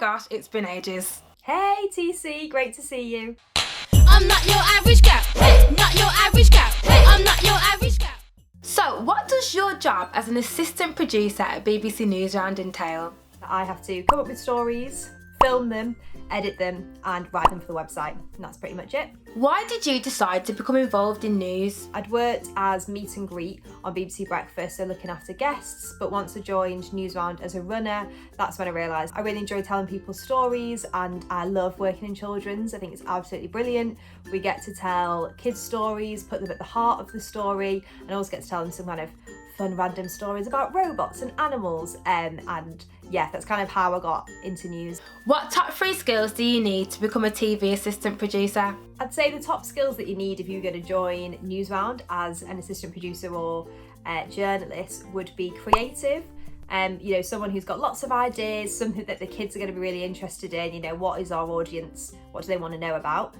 gosh, it's been ages. Hey TC, great to see you. I'm not your average gal, hey, not your average gal, hey, I'm not your average gal. So what does your job as an assistant producer at BBC Newsround entail? I have to come up with stories, film them, edit them and write them for the website, and that's pretty much it. Why did you decide to become involved in news? I'd worked as meet and greet on BBC Breakfast, so looking after guests, but once I joined Newsround as a runner, that's when I realised I really enjoy telling people stories and I love working in children's. I think it's absolutely brilliant. We get to tell kids stories, put them at the heart of the story, and also get to tell them some kind of fun random stories about robots and animals, and yeah, that's kind of how I got into news. What top 3 skills do you need to become a TV assistant producer? I'd say the top skills that you need if you're going to join Newsround as an assistant producer or journalist would be creative. You know, someone who's got lots of ideas, something that the kids are going to be really interested in. You know, what is our audience? What do they want to know about?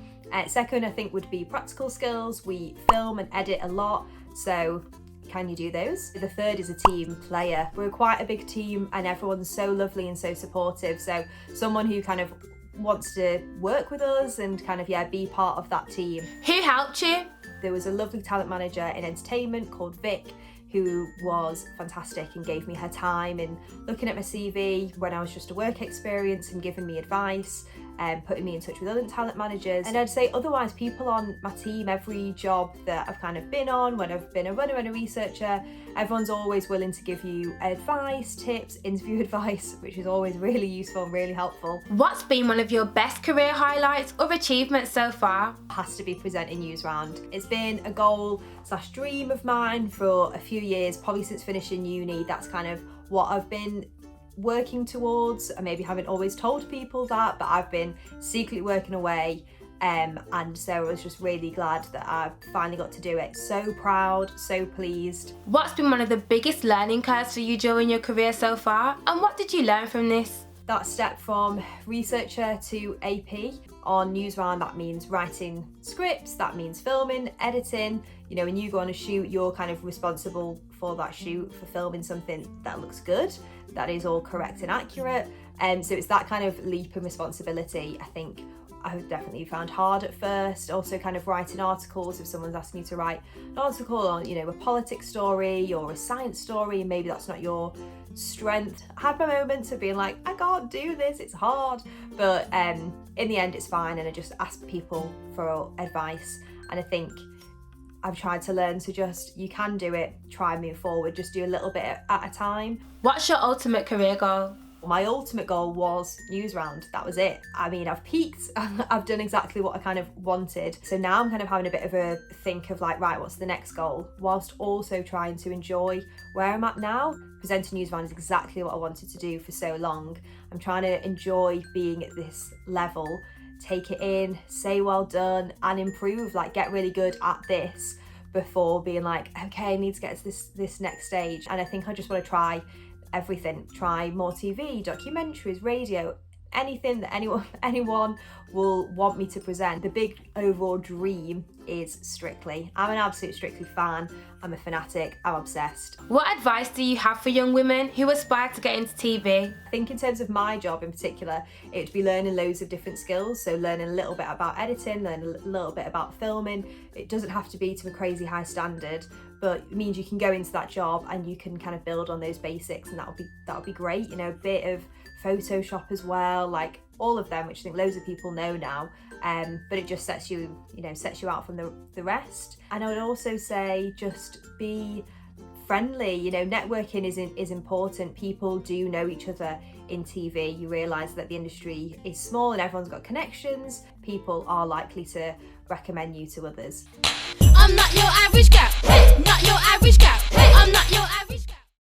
Second, I think, would be practical skills. We film and edit a lot, so can you do those? The third is a team player. We're quite a big team and everyone's so lovely and so supportive. So someone who kind of wants to work with us and kind of, yeah, be part of that team. Who helped you? There was a lovely talent manager in entertainment called Vic, who was fantastic and gave me her time in looking at my CV when I was just a work experience and giving me advice and putting me in touch with other talent managers. And I'd say otherwise, people on my team, every job that I've kind of been on, when I've been a runner and a researcher, everyone's always willing to give you advice, tips, interview advice, which is always really useful and really helpful. What's been one of your best career highlights or achievements so far? Has to be presenting Newsround. It's been a goal / dream of mine for a few years, probably since finishing uni. That's kind of what I've been working towards. I maybe haven't always told people that, but I've been secretly working away, and so I was just really glad that I finally got to do it. So proud, so pleased. What's been one of the biggest learning curves for you during your career so far, and what did you learn from this? That step from researcher to AP on Newsround, that means writing scripts, that means filming, editing. You know, when you go on a shoot, you're kind of responsible for that shoot, for filming something that looks good, that is all correct and accurate. And so it's that kind of leap in responsibility, I think, I've definitely found hard at first. Also kind of writing articles, if someone's asking you to write an article on, you know, a politics story or a science story, and maybe that's not your strength. I had my moments of being like, I can't do this, it's hard. But in the end, it's fine, and I just ask people for advice. And I think I've tried to learn to just, you can do it, try and move forward, just do a little bit at a time. What's your ultimate career goal? My ultimate goal was Newsround. That was it. I mean, I've peaked. I've done exactly what I kind of wanted. So now I'm kind of having a bit of a think of like, right, what's the next goal? Whilst also trying to enjoy where I'm at now. Presenting Newsround is exactly what I wanted to do for so long. I'm trying to enjoy being at this level, take it in, say well done, and improve, like get really good at this before being like, okay, I need to get to this next stage. And I think I just want to try everything, try more TV, documentaries, radio, anything that anyone will want me to present. The big overall dream is Strictly. I'm an absolute Strictly fan. I'm a fanatic. I'm obsessed. What advice do you have for young women who aspire to get into TV? I think in terms of my job in particular, it would be learning loads of different skills. So learning a little bit about editing, learning a little bit about filming. It doesn't have to be to a crazy high standard, but it means you can go into that job and you can kind of build on those basics, and that would be great. You know, a bit of Photoshop as well, like all of them, which I think loads of people know now. But it just sets you out from the rest. And I would also say just be friendly. You know, networking is important. People do know each other in TV. You realise that the industry is small and everyone's got connections. People are likely to recommend you to others. I'm not your average gal, hey, not your average gal, hey, I'm not your average